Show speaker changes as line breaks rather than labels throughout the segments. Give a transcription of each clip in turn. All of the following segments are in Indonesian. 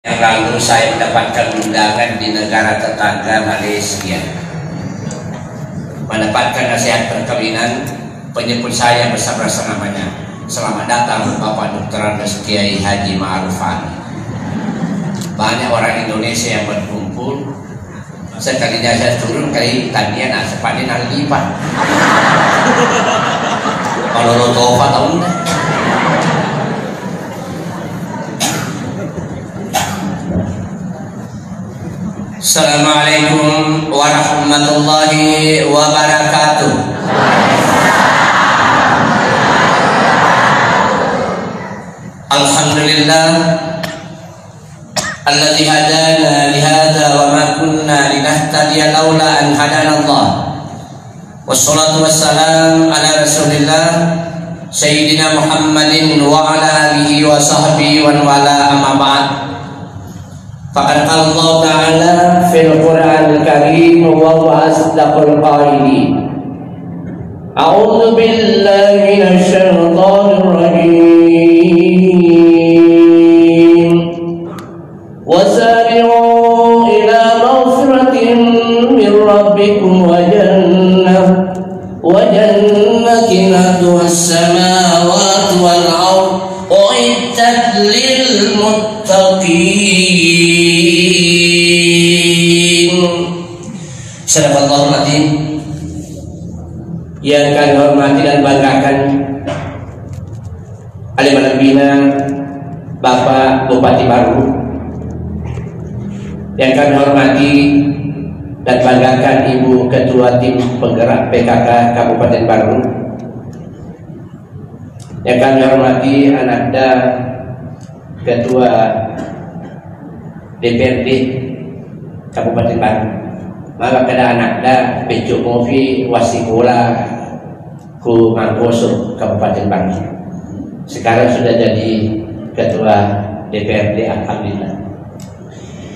Yang lalu saya mendapatkan undangan di negara tetangga Malaysia, mendapatkan nasihat perkawinan. Penyebut saya bersama namanya. Selamat datang Bapak Dr. Andes Kiai Haji Ma'ruf Ali. Banyak orang Indonesia yang berkumpul. Sekalinya saya turun kali tadian sepanin lipat. Kalau lo tofa tahu enggak? Assalamualaikum warahmatullahi wabarakatuh. Alhamdulillah alladzi hadana li hadza wa ma kunna linahtadiya laula an hadana Allah. Wassalatu wassalamu ala Rasulillah Sayyidina Muhammadin wa ala alihi wa sahbihi wa wala amma ba'd. Faqad qala Allah Ta'ala fil Qur'anil Karim wa huwa asdaqul qailin. A'udzu billahi minasy syaithanir rajim. Wasari'u ila maghfiratin min rabbikum wa jannatin 'arduhas samawati wal ardh u'iddat lil muttaqin. Sadaqallahul azim. Yang kami hormati dan banggakan Alim Al-Bina Bapak Bupati Baru, yang kami hormati dan banggakan Ibu Ketua Tim Penggerak PKK Kabupaten Baru, yang kami hormati Ananda Ketua DPRD Kabupaten Baru, maka pada Ananda Bejo Movi Wasikola ku Mangkoso Kabupaten Baru, sekarang sudah jadi Ketua DPRD. Alhamdulillah.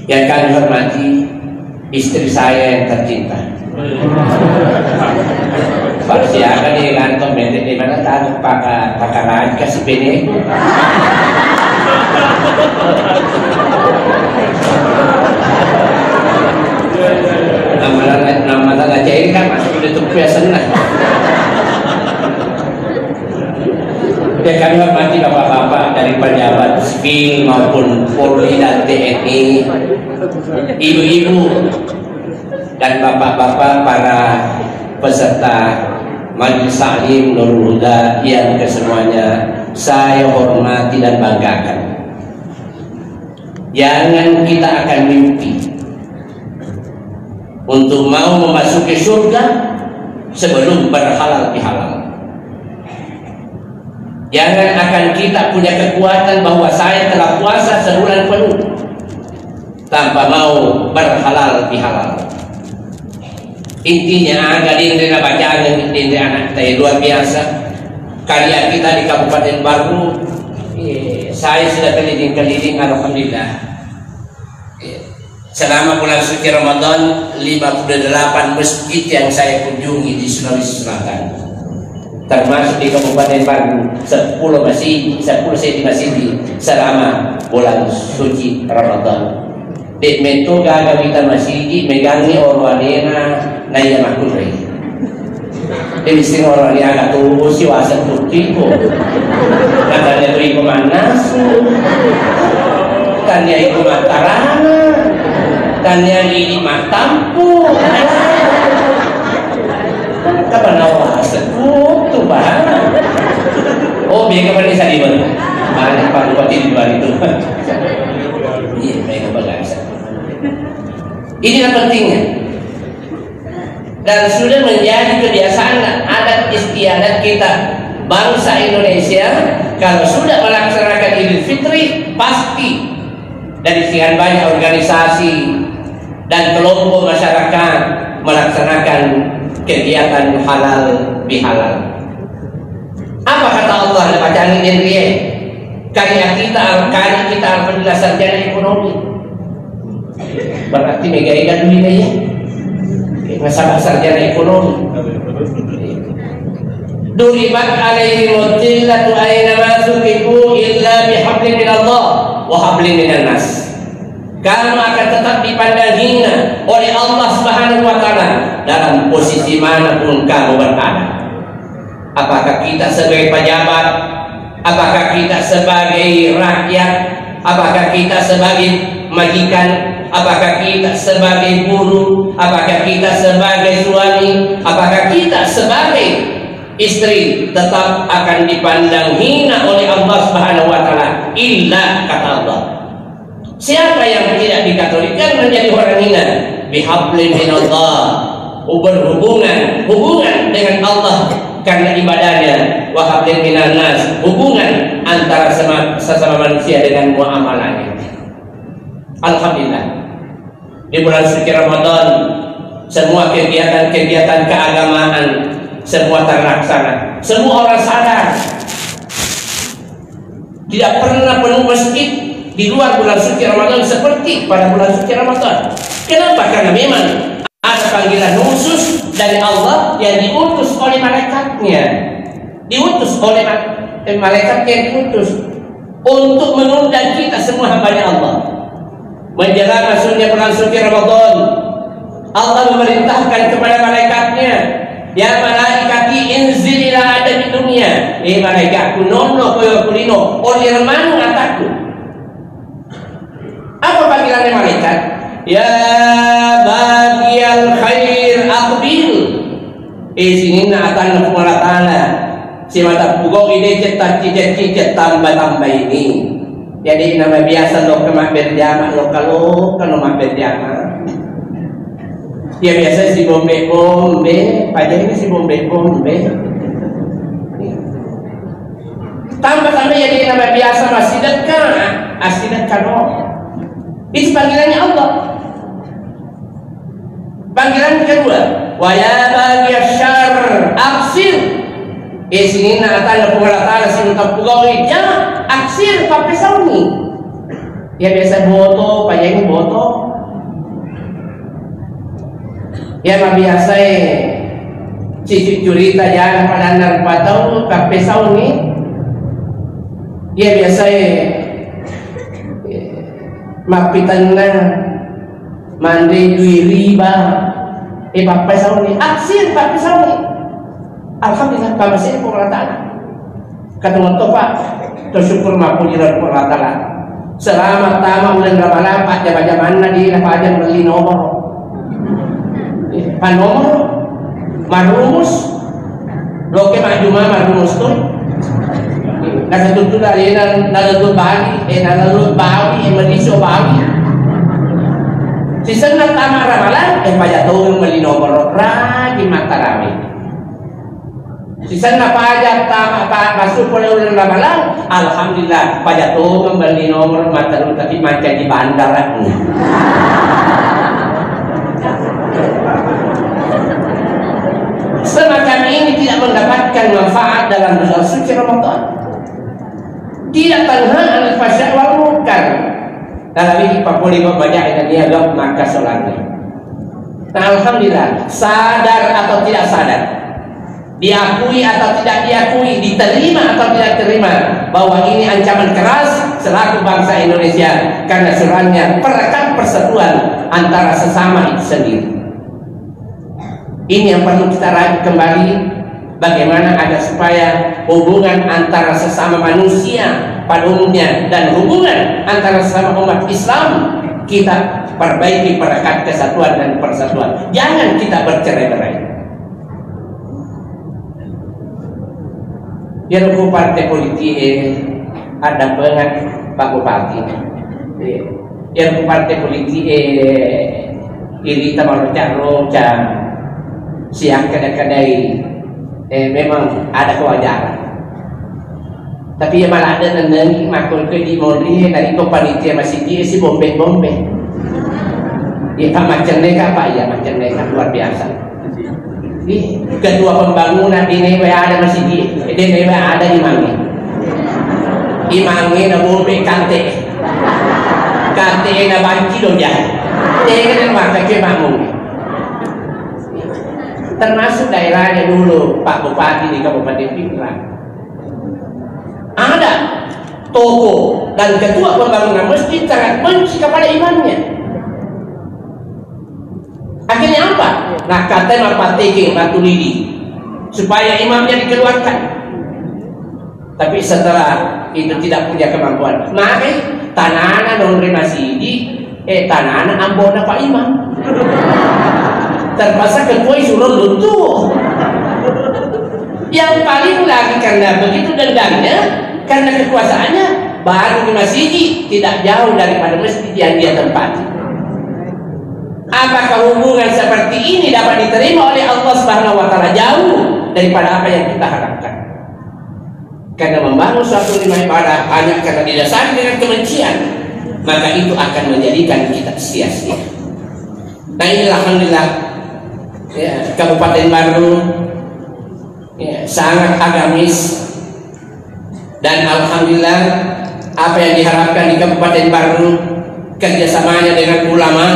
Yang kami hormati istri saya yang tercinta. Pak siapa nih kantong mendet di mana tahu pakai kasih pene. Nama tak cair kan masuk di tubuh biasa lah. Ya kami hormati bapak-bapak dari pejabat sipil maupun Polri dan TNI, ibu-ibu dan bapak-bapak para peserta Majelis Taklim Nurul Huda yang kesemuanya saya hormati dan banggakan. Jangan kita akan mimpi untuk mau memasuki surga sebelum berhalal bihalal. Jangan akan kita punya kekuatan bahwa saya telah puasa sebulan penuh tanpa mau berhalal bihalal. Intinya agar indra bacaan dan indra anak kita luar biasa. Karya kita di Kabupaten Baru, saya sudah keliling-keliling, alhamdulillah. Selama bulan suci Ramadan 58 masjid yang saya kunjungi di Sulawesi Selatan, termasuk di Kabupaten Baru 10 masjid selama bulan suci Ramadan. Di metu gaga kita masjid megangi orwanena naya makulai. Di sini orang yang agak tunggu si wasan tukiko. Katanya beri pemanasu, tanya ibu matarana, tanya ini matampu. Kapan awasan tuh bahan. Oh biar kapan bisa dibantu. Banyak Pak Bupati di luar itu. Iya mereka bangsa. Inilah pentingnya. Dan sudah menjadi kebiasaan adat istiadat kita bangsa Indonesia. Kalau sudah melaksanakan Idul Fitri, pasti dari sekian banyak organisasi dan kelompok masyarakat melaksanakan kegiatan halal bihalal. Apa kata Allah dalam bacaan ini? Karya kita alhamdulillah sarjana ekonomi. Berarti mega dunia ya. Masalah sarjana ekonomi. Duribat alaihi mudillatu aina ma suqifu illa bihablin minallah wa hablin minan nas. kamu akan tetap dipandang hina oleh Allah Subhanahu wa Ta'ala dalam posisi manapun kamu berada. Apakah kita sebagai pejabat, apakah kita sebagai rakyat, apakah kita sebagai majikan, apakah kita sebagai guru, apakah kita sebagai suami, apakah kita sebagai istri, tetap akan dipandang hina oleh Allah Subhanahu wa Ta'ala. Illa, kata Allah, siapa yang tidak dikatolikan menjadi orang hina? Bihablin minallah, berhubungan dengan Allah karena ibadahnya. Wa hablin minan nas, hubungan antara sesama manusia dengan muamalahnya. Alhamdulillah, di bulan suci Ramadan semua kegiatan-kegiatan keagamaan semua terlaksana. Semua orang sadar tidak pernah penuh masjid di luar bulan suci Ramadan seperti pada bulan suci Ramadan. Kenapa? Karena memang ada panggilan khusus dari Allah yang diutus oleh malaikatnya, diutus oleh malaikatnya, diutus untuk mengundang kita semua hamba Allah. Menjelang masuknya bulan suci Ramadan, Allah memerintahkan kepada malaikatnya, ya malaikati inzil ila adami dunia, malaikatku nono koyo kulino oleh manu ataku. Apa panggilannya malaikat? Ya bagiyal khair aqbil. Sini na akan Allah Ta'ala si mata pugong ini cicet tambah ini. Jadi nama biasa lo kemak berjamaah lo kalau mak berjamaah. Ya biasa si bombe pajak ini si bombe. Tambah jadi nama biasa masih dekat loh. Itu panggilannya Allah. Panggilan kedua, wa ya bagyasyar aksir. Sini na akan Allah Ta'ala si untuk pugawai jangan aksir pakai sauni. Ya biasa boto, pajak ini boto. Ya mah biasa cici curita jangan pada narpatau pakai sauni. Ya biasa mapitan na mandi dui riba pakai sauni, aksir pakai sauni. Alhamdulillah kami masih pengalaman. Ketemu topak, tersyukur mapujiran pengalaman. Selama tamu bulan Ramadan Pak jam-jaman di Rafadan beli nomor. Panomor, marumus, loke majuma marumus tuh. Nasa tutu dari nalalut bawi, meniso bawi. Sisa na tama Ramadan, pajatong beli nomor ragi matarawi. Sisa na pajak tama masuk pada bulan Ramadan, alhamdulillah pajatong membeli nomor mataru tapi macam di bandara. Semacam ini tidak mendapatkan manfaat dalam bulan suci Ramadan. Tidak tanha anil fasya wal munkar. Dalam ini papuli banyak dan dia gak maka sholatnya. Nah alhamdulillah, sadar atau tidak sadar, diakui atau tidak diakui, diterima atau tidak terima bahwa ini ancaman keras selaku bangsa Indonesia karena surannya perekat persatuan antara sesama itu sendiri. Ini yang perlu kita raih kembali, bagaimana agar supaya hubungan antara sesama manusia pada umumnya dan hubungan antara sesama umat Islam kita perbaiki, perekat kesatuan dan persatuan. Jangan kita bercerai-berai. Ya ruku partai politik ada banget Pak Bupati. Ya ruku partai politik ini roca siang kedai memang ada kewajaran. Tapi ya malah ada neneng makul ke di Mondri dari panitia masih dia si bombe. Ya macam mereka Pak ya macam mereka luar biasa. Kedua pembangunan di Newe ada masih di Newe ada di Mangi. Di Mangi na bombe kante na banci dong ya. Dengan maka ke bangun. Termasuk daerahnya dulu Pak Bupati di Kabupaten Pindrang ada toko dan ketua pembangunan masjid sangat benci kepada imamnya. Akhirnya apa? Nah, kata marpateke batu lili supaya imamnya dikeluarkan. Tapi setelah itu tidak punya kemampuan, maka tanah non masjid, tanah ambona Pak Imam. Terpaksa ketua suruh luntur. Yang paling lagi karena begitu dendamnya, karena kekuasaannya, baru di masjid tidak jauh daripada masjid yang dia tempati. Apakah hubungan seperti ini dapat diterima oleh Allah Subhanahu wa Ta'ala? Jauh daripada apa yang kita harapkan. Karena membangun suatu rumah ibadah hanya karena didasari dengan kebencian, maka itu akan menjadikan kita sia-sia. Nah, inilah alhamdulillah ya, Kabupaten Bandung ya, sangat agamis, dan alhamdulillah apa yang diharapkan di Kabupaten Bandung kerjasamanya dengan ulama,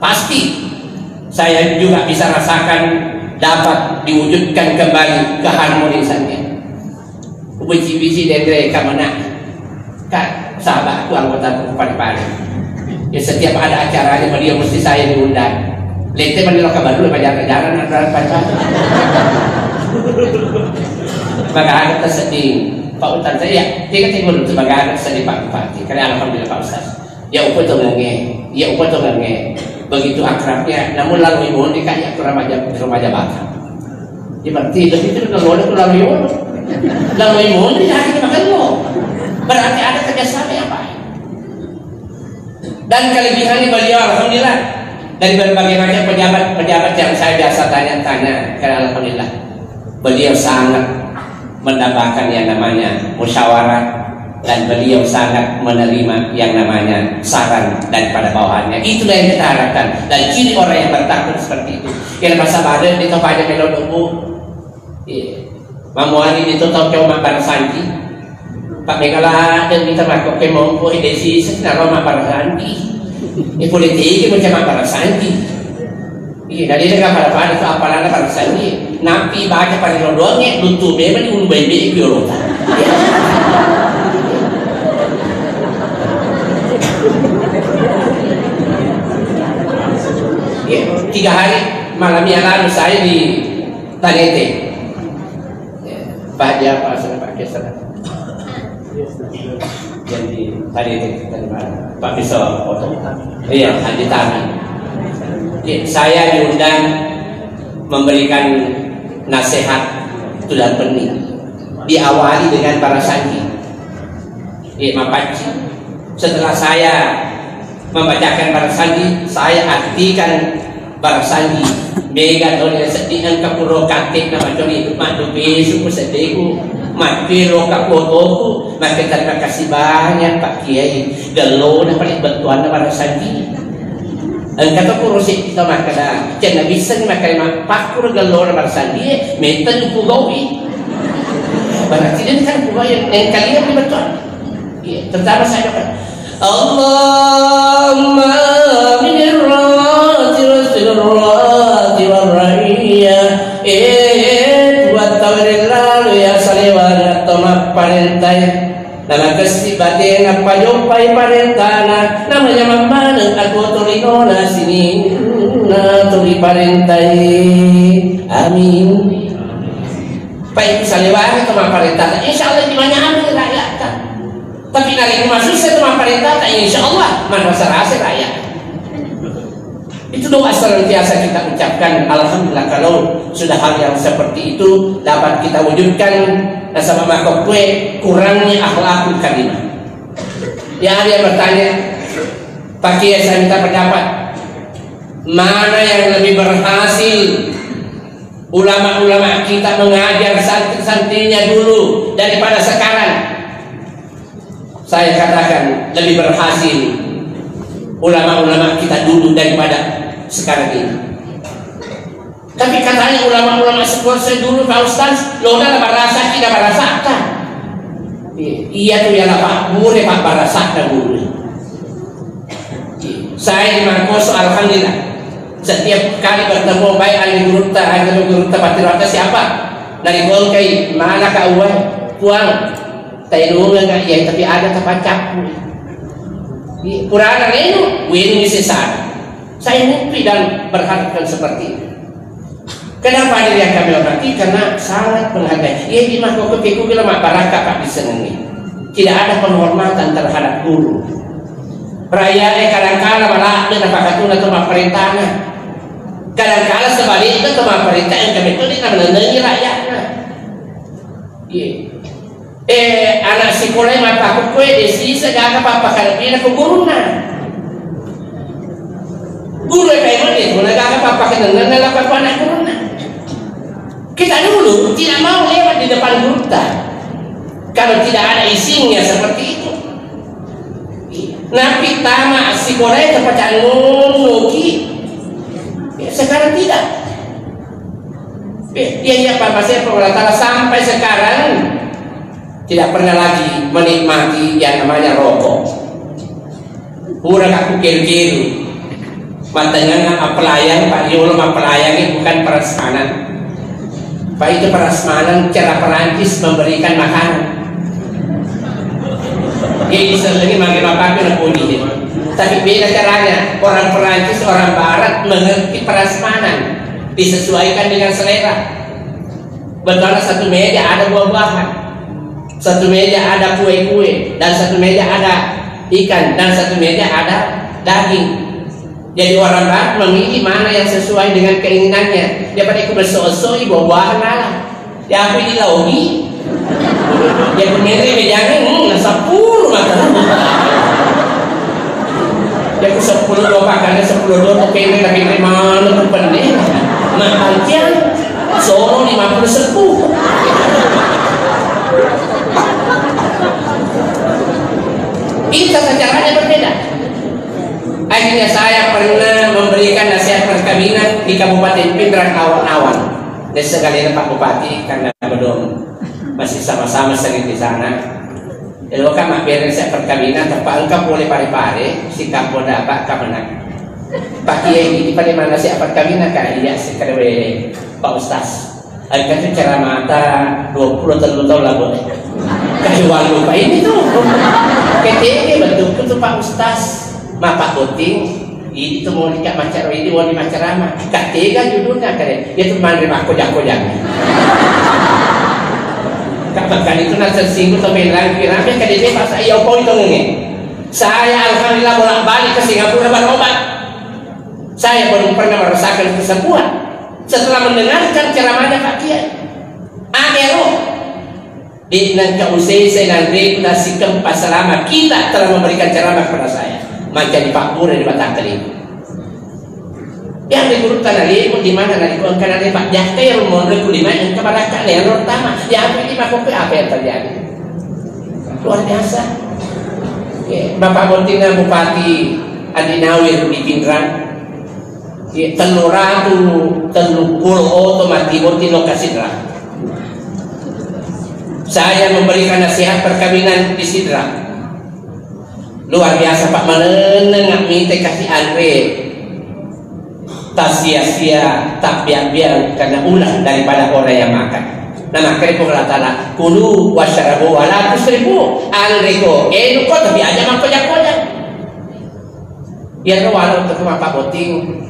pasti saya juga bisa rasakan dapat diwujudkan kembali keharmonisannya. Biji-biji dari kamana kak sahabatku anggota Kabupaten. Ya, setiap ada acaranya dia mesti saya diundang. Lete menilai kabar dulu pajaran antara pacar. Maka ada tersedih Pak Ustaz saya, dia kata sebagai anak sedih Pak Bupati. Karena alhamdulillah Pak Ustaz. Ya upah tu nge, begitu akrabnya. Namun lalu ibu ni kayak remaja Batam. Dia berarti lebih itu lalu ibu. Lalu ibu ni hari ini makan lo. Berarti ada kerjasama yang baik. Dan kelebihannya beliau alhamdulillah dari berbagai macam pejabat yang saya biasa tanya-tanya, karena alhamdulillah beliau sangat mendapatkan yang namanya musyawarah, dan beliau sangat menerima yang namanya saran daripada bawahannya. Itulah yang kita harapkan, dan ciri orang yang bertakwa seperti itu. Kira masa badan di tempat aja melodok mamuani di total kau makan santi Pak Megala dan kita makok ke mampu desi sekarang makan santi politik macam makan santi dari negara pada itu apalagi makan santi napi baca pada lodongnya lutu memang diumbai biolota ya, 3 hari malam yang lalu saya di Tanete. Pak dia apa sudah Pak Kesar? Jadi tadi dari mana? Pak Pisau foto. Iya, Haji Tami. Saya diundang memberikan nasihat tulan pening. Diawali dengan para sanji. Mapaci. Setelah saya membacakan para sanji, saya artikan para sanji. Mega donya sedian kapuro katik na macori madu besu sedeku matiro kapotoku maka terima kasih banyak Pak Kiai galo na paling bantuan na para sanji ang kata puro si kita makada cina bisa ni makai pakuro galo na para sanji metan yung pugawi berarti dia kan pugawi yang kalian dibantuan terutama saya kan Allahumma minirrati rasulurrati warrahiyya buat tawirin lalu ya saliwan atoma parentay nama kesibate na payopay parentana namanya mamanang ako tulino na sini na tuli parentay amin pay saliwan atoma parentana insyaallah di mana amin rakyat tapi nari masuk saya teman perintah insya Allah rasa rakyat itu doa senantiasa kita ucapkan. Alhamdulillah kalau sudah hal yang seperti itu dapat kita wujudkan sama makhluk kue kurangnya akhlakul karimah. Ya ada yang bertanya Pak Kiai saya minta pendapat mana yang lebih berhasil ulama-ulama kita mengajar santri-santrinya dulu daripada sekarang. Saya katakan lebih berhasil ulama-ulama kita dulu daripada sekarang ini. Tapi katanya ulama-ulama sekolah dulu Pak Ustaz, lo udah barasa kita barasakan. Iya tuh ya Pak Bure Pak barasakan dulu. Saya di Mangkoso alhamdulillah setiap kali bertemu baik ahli guru Patirata siapa dari Golkai mana Kak Uwan Puang tayo nga iya tapi ada kapacap kurang itu win sesat. Saya mimpi dan berharapkan seperti itu. Kenapa ini yang kami hormati? Karena sangat menghargai. Ia di mah kok kepiku bila mak baraka pak disenangi. Tidak ada penghormatan terhadap guru. Perayaan kadang-kala malah dengan pakatuna atau perintahnya. Kadang-kala sebaliknya atau perintah yang kami tulis menenangi rakyatnya. Anak sekolah yang mapakut kue desi segala apa kalapina ke guru na. Guru yang kayak mana itu negara apa kenal apa anak guru na. Kita dulu tidak mau lewat di depan guru kalau tidak ada isinya seperti itu. Nabi tama sekolah terpecah nuki. Sekarang tidak. Dia Pak Masih Pengelola sampai sekarang tidak pernah lagi menikmati yang namanya rokok. Kurang aku kira-kira matanya pelayan Pak Yolo pelayan ini bukan prasmanan. Pak itu prasmanan cara Perancis memberikan makanan. Ini sering manggil bapaknya puji. Tapi beda caranya. Orang Perancis, orang Barat mengerti prasmanan, disesuaikan dengan selera. Betul, satu meja ada buah-buahan, satu meja ada kue-kue, dan satu meja ada ikan, dan satu meja ada daging. Jadi orang Barat memilih mana yang sesuai dengan keinginannya. Dia pada ikut bersosoi buah-buahan lah. Dia apa di laugi? Dia pemilih mejanya sepuluh mata. Dia ke 10 doa karena 10 doa oke ini lagi mana tuh pendek. Nah antian solo 50 sepuh. Itu caranya berbeda. Akhirnya saya pernah memberikan nasihat perkawinan di Kabupaten Pindrang awan-awan. Dan sekalian Pak Bupati karena belum masih sama-sama sering di sana. Kalau kamu biarin saya perkawinan, tapi engkau boleh pare-pare, si kamu dapat kemenang. Pak Kiai ini pada mana sih perkawinan kan? Iya sekarang Pak Ustaz. Engkau itu cara mata 20 tahun lah boleh. Kayu walu Pak ini tuh. Ketika betul tuh Pak Ustaz. Mapa kuting itu mau nikah macar ini mau di macarama ketiga judulnya keren itu menerima kojak-kojak kapan itu nasi singgung sampai lagi kenapa kadang pas saya poin itu nih saya alhamdulillah bolak-balik ke Singapura berobat saya belum pernah merasakan kesembuhan setelah mendengarkan ceramahnya Pak Kiai akhirnya di nanti saya nanti nasi kempas selama kita telah memberikan ceramah kepada saya macam di Pak Pura di Batang Kali. Yang diurutkan hari di mana nanti kau akan ada Pak Jaka yang mau lima yang kepada kalian yang pertama. Yang ini Pak Kopi apa yang terjadi? Luar biasa. Bapak Bontina Bupati Adi Nawir di Pindrang. Telur ratu, telur pul otomatis Bontino Kasidra. Saya memberikan nasihat perkawinan di Sidra. Luar biasa Pak menengah minta kasih Andre tak sia-sia tak biar-biar karena ulah daripada orang yang makan. Nah makanya pengelatala kulu wasyarabu wala tusribu Andre ko kok tapi aja mangkojak-kojak ya walau untuk Pak Boting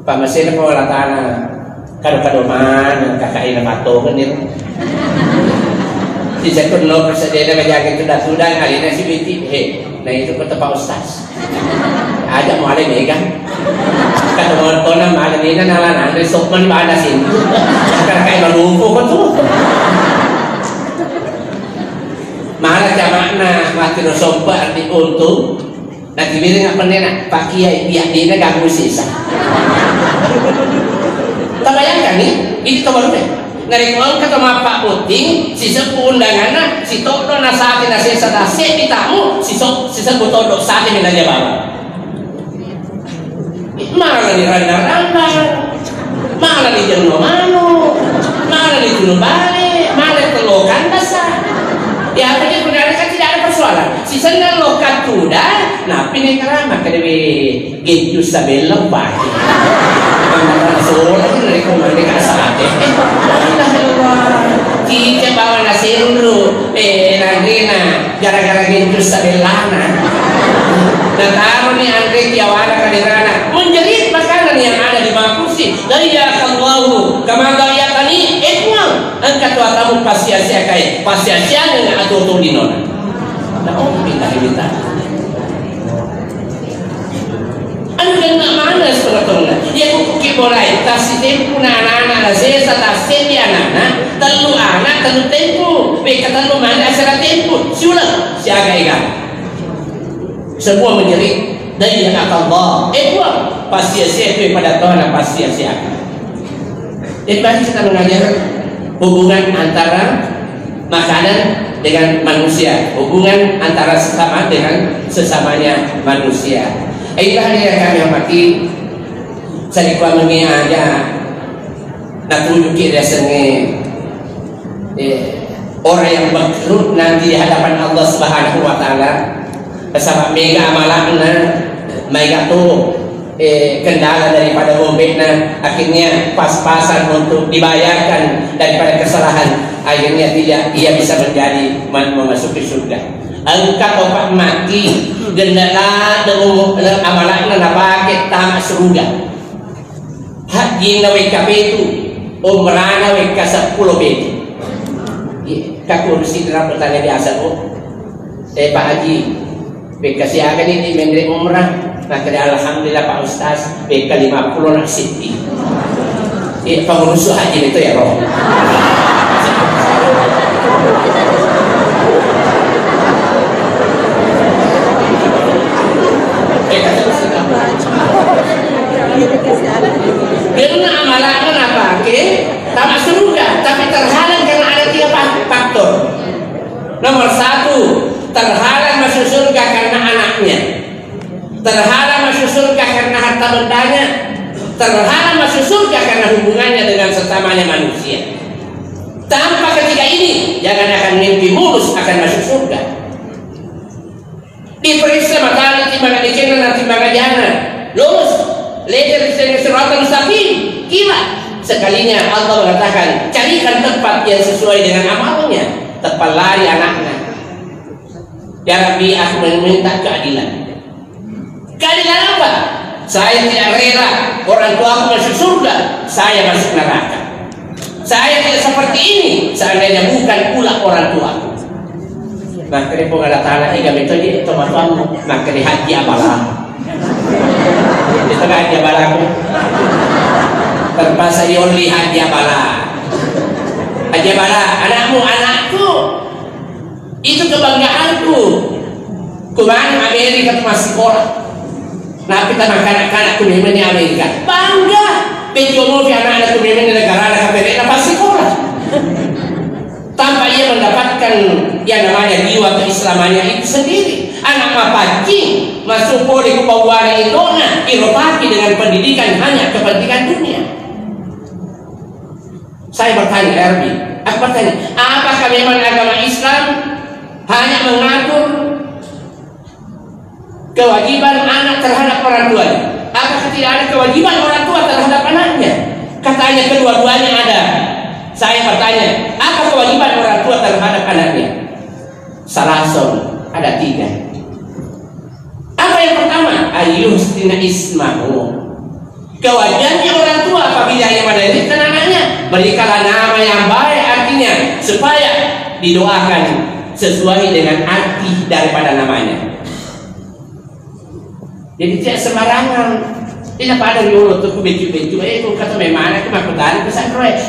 Pak Mesin pengelatala kado-kado mana kakak ini patokan itu di sektor lo persediaan menjaga sudah kali ini si binti nah itu kata Pak Ustaz ada mau ada megang kata mau tona mau ada megang nalan ada sopman di mana sih sekarang kayak melumpuh kan tuh mana jamakna mati rosompa arti untung nanti bilang apa nenek Pak Kiai dia ganggu sisa tak bayangkan nih ini kabar deh narikon ketemu Pak Puting si sepuh undangan si tokdo nasati nasi sadase di tamu si sepuh tokdo sate minanya bawa malah di randa-randa malah di jenuh manu malah di jenuh balik malah telokan dasar ya apa yang benar kan tidak ada persoalan si senang lokat kuda nah pilih kerama kedewi gitu sambil lembah seorang dari komando sate Kita bawa nasi dulu, nangrina gara-gara gitu sabelana. Dan taruh nih Andre Tiawana kadirana menjerit makanan yang ada di bangku kursi. Dayakallahu kama dayakani ikmal. Angkat tua kamu pasia-sia kai, pasia-sia dengan atu-atu di nona. Nah, minta. Anu kena mana sebetulnya? Ya kuki boleh tas tempu na anak-anak sesa tas di anak-anak telu anak telu tempu beka telu mana asal tempu sudah siaga ikan semua menjerit dari yang Allah buang sia-sia pada Tuhan sia-sia. Jadi mari kita mengajar hubungan antara makanan dengan manusia, hubungan antara sesama dengan sesamanya manusia. Itulah yang kami hormati. Saya kuat mengajar nak tunjuki rasanya orang yang bangkrut nanti di hadapan Allah Subhanahu Wa Taala. Bersama mega amalakna, mega tu kendala daripada bombekna, akhirnya pas-pasan untuk dibayarkan daripada kesalahan, akhirnya tidak ia bisa menjadi memasuki surga. Angkat opak mati gendala dengan amalakna napake tamak surga. Haji na WKP itu umrah na WK 10 beti. Kakursi dalam pertanyaan biasa Pak Haji BK siakan ini menerima umrah. Nah kira alhamdulillah Pak Ustaz BK 50 nak siti. Pengurus haji itu ya roh. Karena amalannya apa? Tamak surga, tapi terhalang karena ada 3 faktor. Nomor 1, terhalang masuk surga karena anaknya, terhalang masuk surga karena harta bendanya, terhalang masuk surga karena hubungannya dengan sesamanya manusia. Tanpa ketiga ini, jangan akan mimpi mulus akan masuk surga. Diperiksa makanan timbangan dikenan dan timbangan jana, lulus, leher dengan suratan mustaqim, kira. Sekalinya Allah mengatakan, carikan tempat yang sesuai dengan amalnya, tepat lari anaknya. Ya Rabbi, aku meminta keadilan. Keadilan apa? Saya tidak rela orang tua aku masuk surga, saya masuk neraka. Saya tidak seperti ini seandainya bukan pula orang tua aku. Maka dia pun ada tanah ini kami tadi itu matuamu maka di haji abalah. Di tengah haji abalahku terpaksa dioli haji abalah. Haji abalah, anakku itu kebanggaanku. Kemarin Amerika masih sekolah. Nah kita anak-anak kuliah di Amerika bangga. Pejomo di anak-anak kuliah di negara Amerika pasti sekolah. Tanpa ia mendapatkan yang namanya jiwa keislamannya itu sendiri. Anak mapancing masuk poli kebawaan Indona diropaki dengan pendidikan hanya kepentingan dunia. Saya bertanya, Erbi, aku bertanya, apakah memang agama Islam hanya mengatur kewajiban anak terhadap orang tuanya? Apakah tidak ada kewajiban orang tua terhadap anaknya? Katanya kedua-duanya ada. Saya bertanya, apa kewajiban orang tua terhadap anaknya? Salason, ada 3. Apa yang pertama? Ayuhsina ismahu. Kewajibannya orang tua apabila yang mendidik anaknya, berikanlah nama yang baik, artinya supaya didoakan sesuai dengan arti daripada namanya. Jadi tidak sembarangan. Tidak pada dulu tuh beju-beju, kau kata memang aku makan tadi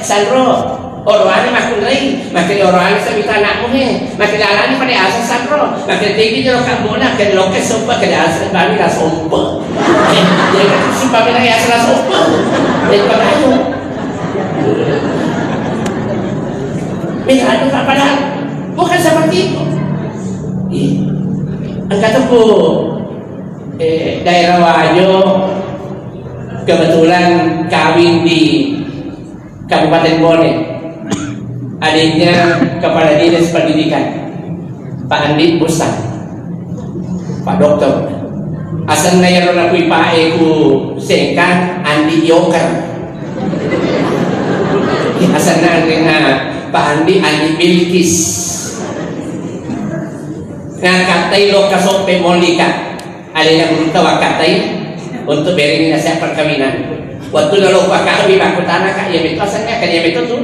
sandro, orang makan lagi, makan orang sebita anakmu makan jalan pada asal sandro, makan tinggi jauh kamu nak ke lokasi sopa ke asal kami ras sopa, jadi sumpah kita asal sopa, jadi bagaimana? Mereka itu padahal bukan seperti itu. Angkat aku daerah Wajo. Kebetulan kawin di Kabupaten Bone, adiknya Kepala Dinas Pendidikan Pak Andi Busan, Pak Dokter asal naya rona kui Pak Eku Sengkan Andi Yoker asal naya Pak Andi Bilkis ngakatai lo kasope molika alina berita wakatai untuk beri nasihat perkawinan waktu lalu kami aku tanah kak ya betul asalnya kan ya betul tuh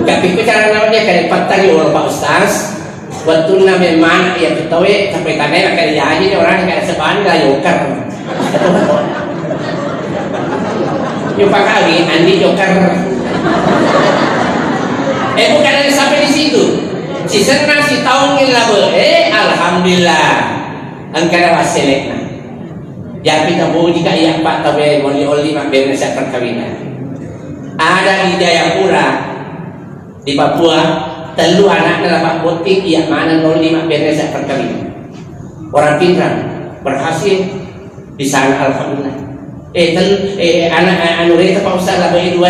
tapi cara namanya kayak patari orang Pak Ustaz waktu namanya mana ya betul ya sampai tanah kayak ya aja orang kayak sebani lah yokar yuk Pak kali Andi yokar bukan ada sampai di situ si senang si taungin lah alhamdulillah angkara wasilekna yang kita mau jika yang Pak tawe oli mak beres perkawinan ada di Jayapura di Papua telu anak dalam Pak Botik yang mana 05 beres perkawinan orang pintar berhasil di sana alhamdulillah anak anu itu Pak Ustaz lah bagi dua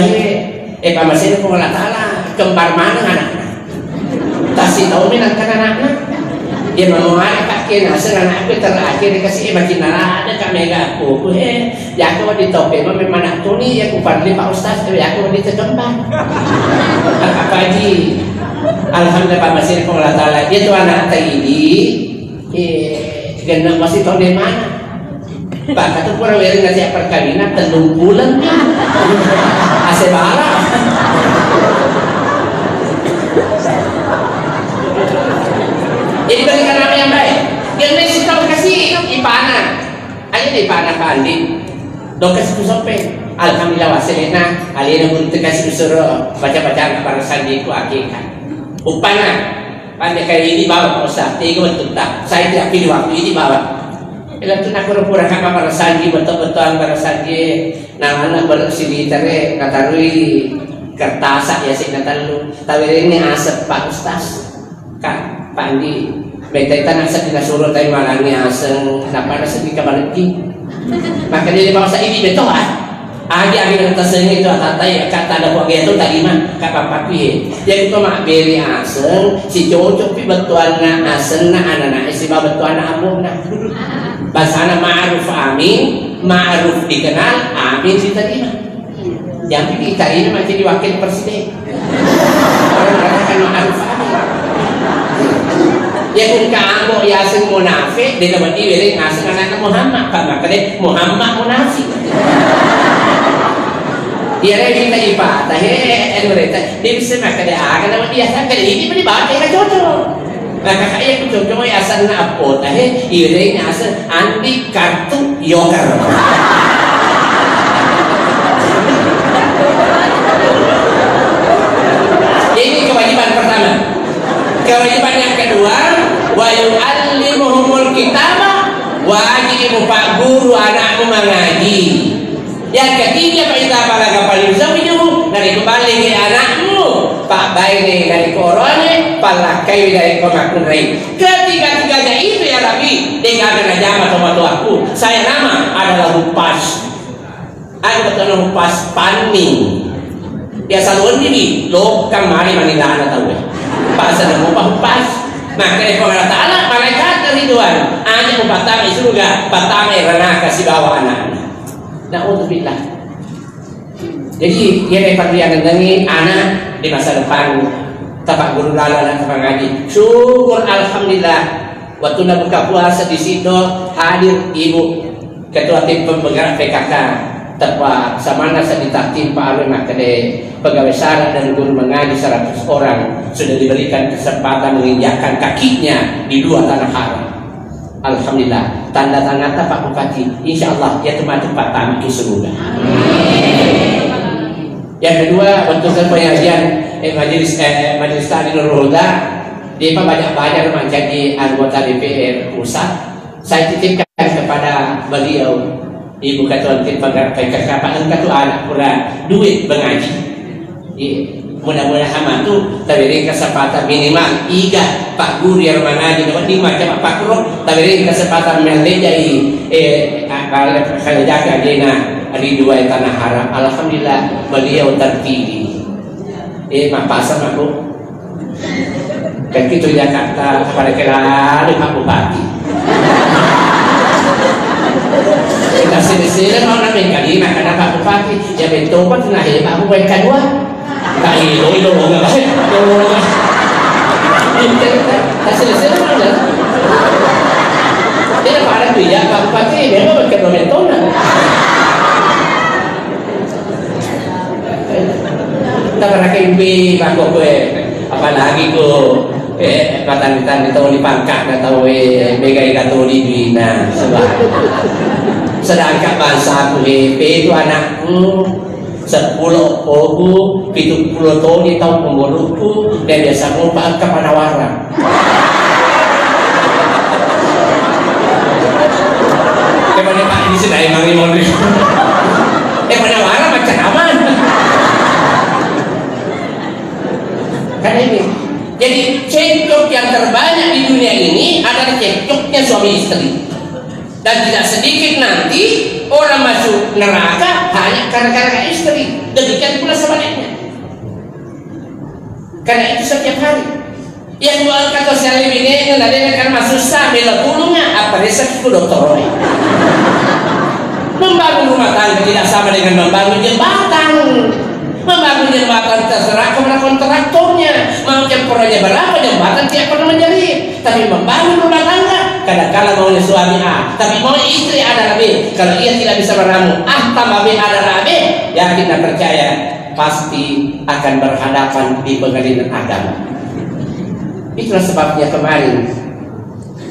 Pak Masih itu Allah Ta'ala kembar mana anaknya kasih tahu minat kan anaknya dia mau ada kakek nasi anak aku terakhir dikasih makin ada kak mega aku ya aku di tope memang anak tuh nih ya aku panggil Pak Ustaz ya aku di terkembang apa haji alhamdulillah Pak Masih itu Allah Ta'ala dia tuh anak ini gendang masih tahu dari mana Pak kata kurang werin ngasih perkawinan 3 bulan ase bala jadi berikan apa yang baik yang mesti tahu kasih ipana aja di ipana Pak Andi dong kasih kusope alhamdulillah wasilena alina untuk kasih suruh baca-baca para sandiku akikat upana pandai kayak ini bawa Pak Ustaz tiga betul tak saya tidak pilih waktu ini bawa itu nak pura-pura kakak para sandi betul-betul para sandi anak bersili tare katarui kertas ya sih natalu tapi ini asap Pak Ustaz Kak Pandi beta asap tidak suruh tapi malangnya aseng kenapa ada sedikit baliki maka dia bawa saya ini betul agi yang tersengit itu kata ada buat itu tadi mah kakak papi jadi itu mak beri aseng si cocok pi betuan aseng anak-anak si bawa betuan abu bahasa ma'ruf amin ma'ruf dikenal amin diterima yang kita ini masih diwakil presiden orang mengatakan ma'ruf amin ya kun kamu yasin munafik dia dapat diberi ngasih anak Muhammad kan makanya Muhammad munafik dia kita ibadah mereka dia bisa makanya akan dapat dia sampai ini dibawa kayak cocok maka kayak cocok ya asal apa ini asal Andi kartu yogurt ini kewajiban pertama kewajiban yang kedua wa yu'allimuhumul kitaba wajib Pak Guru anakmu mengaji yang ketiga Pak Ita balaga paling zawijuhu dari kembali ke anakmu Pak Baini dari korone palakai dari komakunrai ketiga-tiganya itu ya Nabi tinggal kena jama sama tuaku saya nama adalah Hupas aku betul Hupas Paning ya selalu ini lokang mari manilana tahu ya bahasa nama Hupas maka dari Allah Ta'ala malaikat keriduan hanya membatami surga batami ranah kasih bawa anaknya na'udzubillah jadi dia dapat dia nengengi anak di masa depan tapak guru lalu anak tapak ngaji syukur alhamdulillah waktu nak buka puasa di situ hadir ibu ketua tim penggerak PKK tepat sama nasa ditaktim Pak Arwin makade pegawai syarat dan guru mengaji 100 orang sudah diberikan kesempatan menginjakkan kakinya di 2 tanah haram. Alhamdulillah tanda-tanda Pak Bupati insya Allah ya tempat kami ke surga. Yang kedua untuk pengajian majelis tadi Nurul Huda dia banyak-banyak menjadi anggota DPR pusat saya titipkan kepada beliau Ibu Ketua Tim Penggerak PKK Pak Ketua anak kurang duit mengaji mudah-mudahan mantu tapi kesempatan minimal iga Pak Guru yang mengaji dapat 5 macam Pak Guru tapi kesempatan menjadi kalau jaga dina di 2 tanah haram alhamdulillah beliau terpilih pasang aku kan itu Jakarta kepada kelari Pak Bupati kita sini-sini mau namanya kali maka Pak Bupati ya bentuk Pak nah ya Pak Bupati kedua Tak itu nggak baik. Tak selesai mana? Dia pada tu ya, Pak Bupati memang berkedomentonan. Tak pernah kempi bangku kue, apalagi ku katan-katan itu di pangkat atau megai Katolik nah sebab sedangkan bangsa aku itu anakku 10 ogu 70 tahun di tahun umurku dan biasa ngumpah ke Panawaran. Kemana Pak ini sudah emang ini Panawaran macam aman. Karena ini jadi cekcok yang terbanyak di dunia ini adalah cekcoknya suami istri, dan tidak sedikit nanti orang masuk neraka hanya karena istri. Demikian pula sebaliknya. Karena itu setiap hari yang jual kata saya ini nanti akan masuk sambil tulungnya apa resep itu dokter Roy. Membangun rumah tangga tidak sama dengan membangun jembatan. Membangun jembatan terserah kepada kontraktornya, mau jemporannya berapa jembatan tidak pernah menjadi. Tapi membangun rumah tangga kadang-kala maunya suami A, tapi mau istri adalah B. Kalau ia tidak bisa meramu tambah B adalah B, yakin dan percaya pasti akan berhadapan di pengadilan agama. Itulah sebabnya kemarin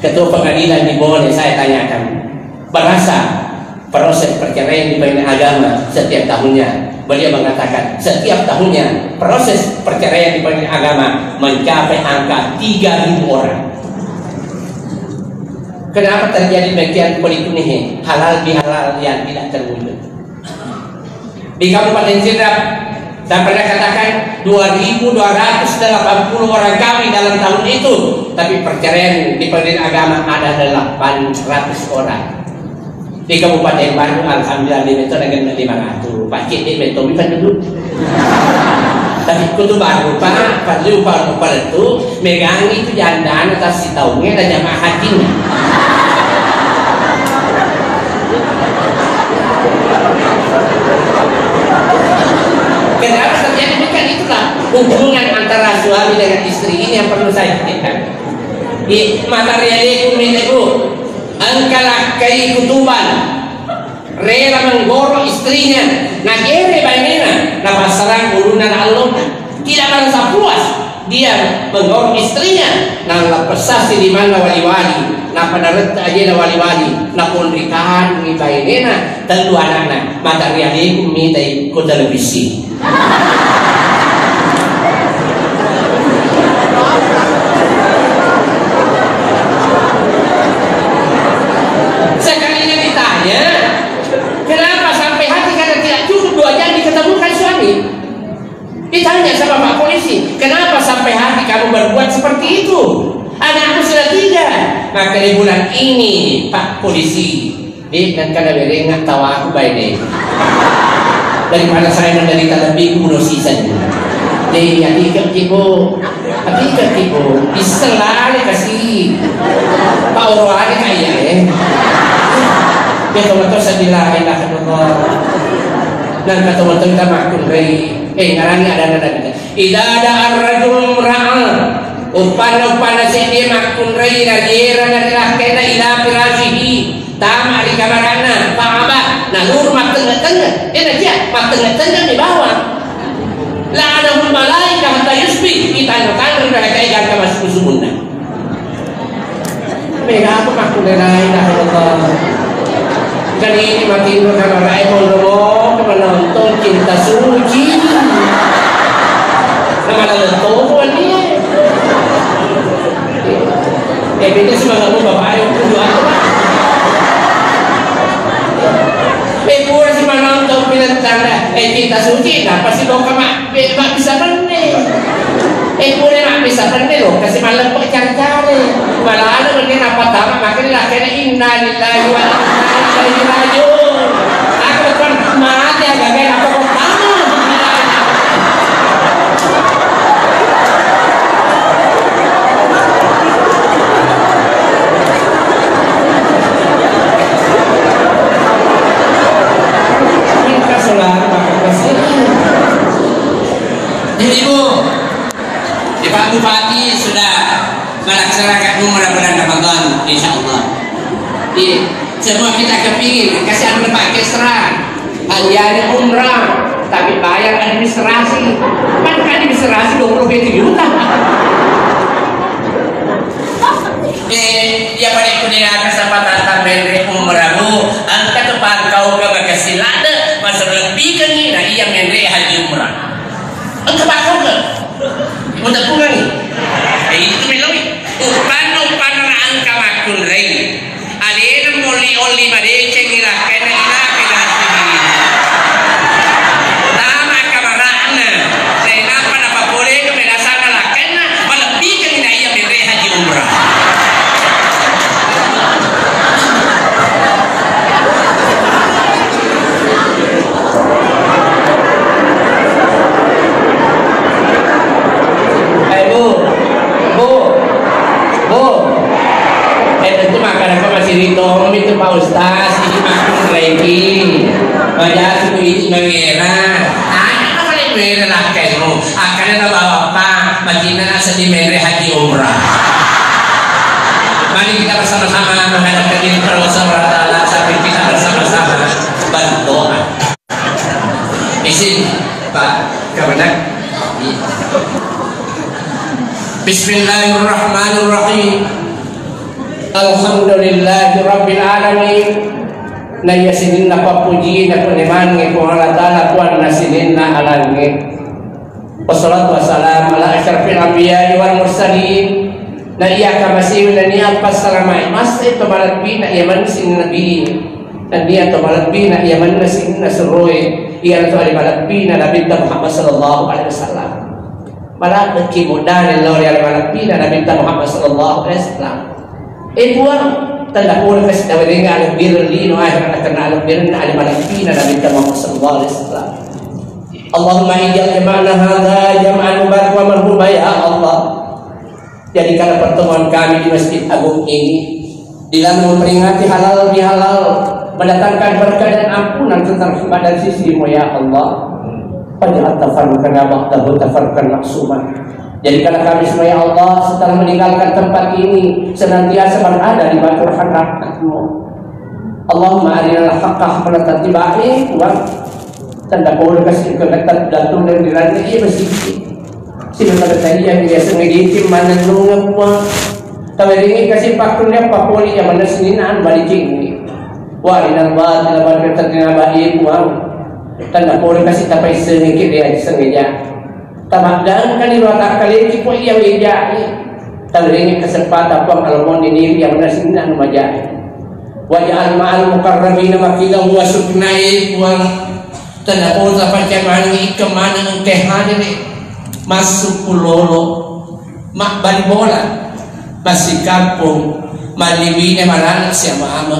ketua pengadilan di Bone saya tanyakan, berasa proses perceraian di pengadilan agama setiap tahunnya. Beliau mengatakan setiap tahunnya proses perceraian di pengadilan agama mencapai angka 3.000 orang. Kenapa terjadi demikian politik ini? Halal bihalal yang tidak terwujud. Di Kabupaten Sidrap saya pernah katakan 2.280 orang kami dalam tahun itu, tapi perceraian di pengadilan agama ada 800 orang. Di Kabupaten Bandung alhamdulillah di Meto dengan 500. Pak Cik di Meto bukan dulu. Tapi kutu baru Pak lupa itu megang itu jandan atas si tahunnya dan jamaah hajinya. Kenapa terjadi bukan itulah hubungan antara suami dengan istri ini yang perlu saya katakan. Di materialiku milikku angkalah kai kutuban rela menggorok istrinya ngajere bainena na pasaran urunan Allah tidak merasa puas dia menggorok istrinya na lepasasi di mana wali-wali na padaret aja na wali-wali na pundrikahan ni bainena tentu anak-anak materialiku mitai ku televisi. Sekalinya ditanya, kenapa sampai hati karena tidak cukup 2 jam diketemukan suami? Ditanya sama Pak Polisi, kenapa sampai hati kamu berbuat seperti itu? Anakmu sudah 3. Maka di bulan ini Pak Polisi, dia kan berengah tawa aku baik daripada saya menderita lebih bunuh sisanya. Jadi hakikat ibu diselari kasih Pak Orwani kaya dia kata sabilah ilah Allah dan kata kita makun rei ngarani ada kita ida ada ar-rajul mura'al upana sini makun rei rajira narilah kena ila firashihi tam ari kamarana Pak Abah nalur mak tengah-tengah dia nak mak tengah-tengah di bawah la'anahul malaikah hatta yusbih kita nonton mereka ikan masuk sumunna. Mereka apa makhluk lain dah Allah. Kali ini mati nur kalau Raimon Romo menonton Cinta Suci. Nama leton dia. Beda semangat lu bapak ayo dulu apa? Pura si menonton film tanda Cinta Suci, apa sih kau mak bisa bener? Pura mak bisa bener loh, kasih malam kok cari-cari. Malah ada bener apa tahu makin lah kena inna lillahi wa inna ilaihi rajiun. Aku kan mati agak kayak apa kok tahu? Jadi Bu, di Pak Bupati sudah melaksanakan umrah bulan Ramadan, insya Allah. Semua kita kepingin kasih anu pakai serang, hanya umrah, tapi bayar administrasi. Kan administrasi 27 juta. Ya pada kuliah kesempatan tambahan umrah Bu, angkat depan kau ke makasih lada, masa lebih kan ni, nah iya mendre haji umrah. Angkat bakal ke? Untuk pulang ni? Itu meloi. Upan na angka makun ring. Alena oli madece ngira kena ina pedas ini. Tama kamarana. Saya nampak apa boleh ke pedasana lah kena melebih kan ina iya mendre haji umrah. Itu makan apa masih ditom itu Pak Ustaz, ini makan lagi banyak itu ini mengira apa kali mengira lah kamu akan ada apa baginda sedih mengira haji umrah. Mari kita bersama-sama menghadap ke diri Allah Subhanahu wa taala sambil kita bersama-sama berdoa. Izin Pak Kemenak. Bismillahirrahmanirrahim. Alhamdulillahi Rabbil Alamin. Na yasinin na papuji na kuneman ng Allah Ta'ala kuan nasinin na alangi. Wassalatu wassalam ala asyrafil anbiya'i wal mursalin. Na iya kamasiw na niya pasalamay. Mas ito malagbi na iyaman sin nabi. Na niya ito malagbi na iyaman na sin nasuroy. Iyan ito alimalagbi na nabinta Muhammad sallallahu alaihi wasallam. Malagbi kimudan ng lori alimalagbi na nabinta Muhammad sallallahu alaihi wasallam. Buang tanda pun kasih tahu dengan alam birli no ayat kena alam birli alam malakina Nabi Muhammad sallallahu alaihi wasallam. Allahumma ij'al jama'ana hadza jam'an mubarak wa marhuma ya Allah. Jadikan pertemuan kami di Masjid Agung ini dalam memperingati halal bihalal, mendatangkan berkah dan ampunan terhadap dan sisi-Mu ya Allah. Faj'al tafarruqana ba'dahu tafarruqan maqsuman. Jadikanlah kami semua ya Allah setelah meninggalkan tempat ini senantiasa berada di batu rahmat-Mu. Allahumma arinal haqqa haqqan tattiba'i wa tanda pun kasih kebetat datung dan dirani ia bersih. Sila tadi yang dia sengaja mana nunggu puang. Tapi ini kasih pakunnya papoli yang mana seninaan balik ini. Wa arinal batil wa tattiba'i puang. Tanda pun kasih tapai sengaja dia sengaja. Tamadang kan ibarat kali ini pun ia wajah. Tadringi kesempatan puang almon ini yang menasinya numajai. Wajah al-ma'al mukarramin makilah wa suknai puang. Tanda pun dapat kemana kemana engkehan ini masuk pulolo mak bali bola masih kampung malibine malan siapa ama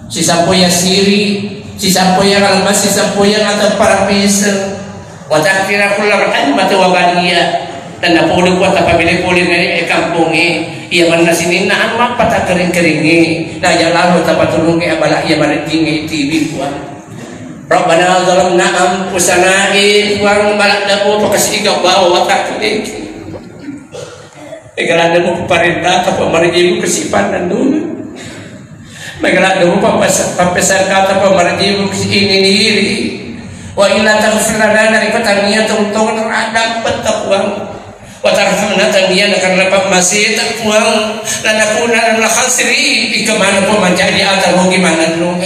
si sampoya siri si sampoya kalmas si sampoya atau para peser. Watakira kular rahmat wa baniya dan napoli kuat apabila poli dari kampung ia mana sini naan mak patah kering-keringi nah ya lalu tapat tulung ke abala ia mana tinggi TV kuat Rabbana zalamna anfusana wa balak dapu pakasih kau bawa watak ini negara dapu pemerintah atau pemerintah kesipan dan dulu negara dapu papesan kata pemerintah ini diri wa illa taghfir lana dari petania tungtung terhadap petakuang wa tarhamna tania karena masih takuang dan aku dan khasiri di kemana pun menjadi atau gimana dulu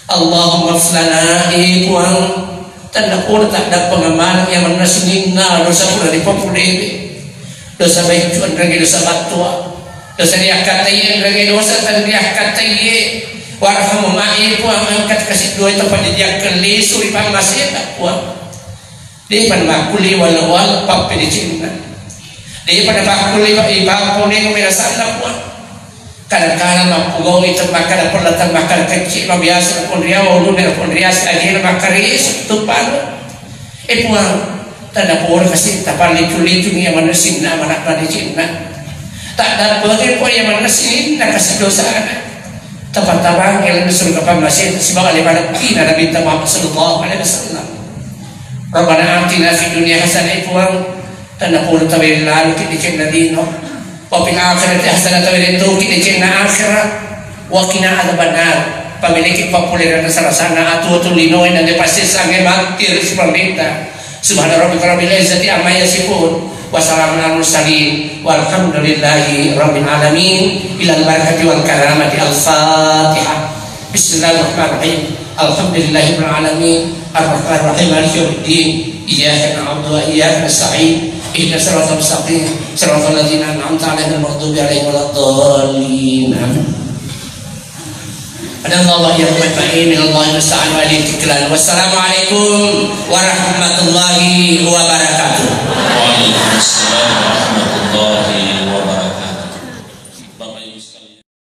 Allahumma flana kuang tanda pun tak ada pengaman yang menasinina dosa pun dari populer dosa baik cuan lagi dosa batua dosa dia kata yang lagi dosa dan dia kata warhamu ma'i puang angkat kasih dua tempat dia keli suri pang masih tak puang dia pada makuli wal pape di Cina dia pada makuli ibang kuning merasa tak puang kadang-kadang mapugo itu makan perlatan makan kecil biasa pun dia walau dengan pun dia akhir makaris tupan puang tanda puang kasih tapal licu-licu yang mana Cina mana di Cina tak ada bagi pun yang mana Cina kasih dosa tempat-tempat yang surga masih sebagai daripada kina Nabi Muhammad sallallahu alaihi wasallam Rabbana atina fid dunya hasanah puang dan naqulu tawil lalu kita cina dino wa fil akhirati hasanah tawil itu kita cina akhirat wa qina adzabannar pamiliki populer dan sarasana atu linoin dan pasti sange maktir seperti subhana rabbika rabbil izzati amma yasifun wa salamun alal mursalin walhamdulillahi rabbil alamin ilal barakati wal karamati al-fatihah. Bismillahirrahmanirrahim. Alhamdulillahi rabbil alamin arrahmanir rahim maliki yaumiddin iyyaka na'budu wa iyyaka nasta'in ihdinas siratal mustaqim siratal ladzina an'amta 'alaihim ghairil maghdubi 'alaihim waladdallin. Adallahu ya rabbi min Allah musta'an wa alayhi tiklan. Wassalamualaikum warahmatullahi wabarakatuh.
Waalaikumsalam warahmatullahi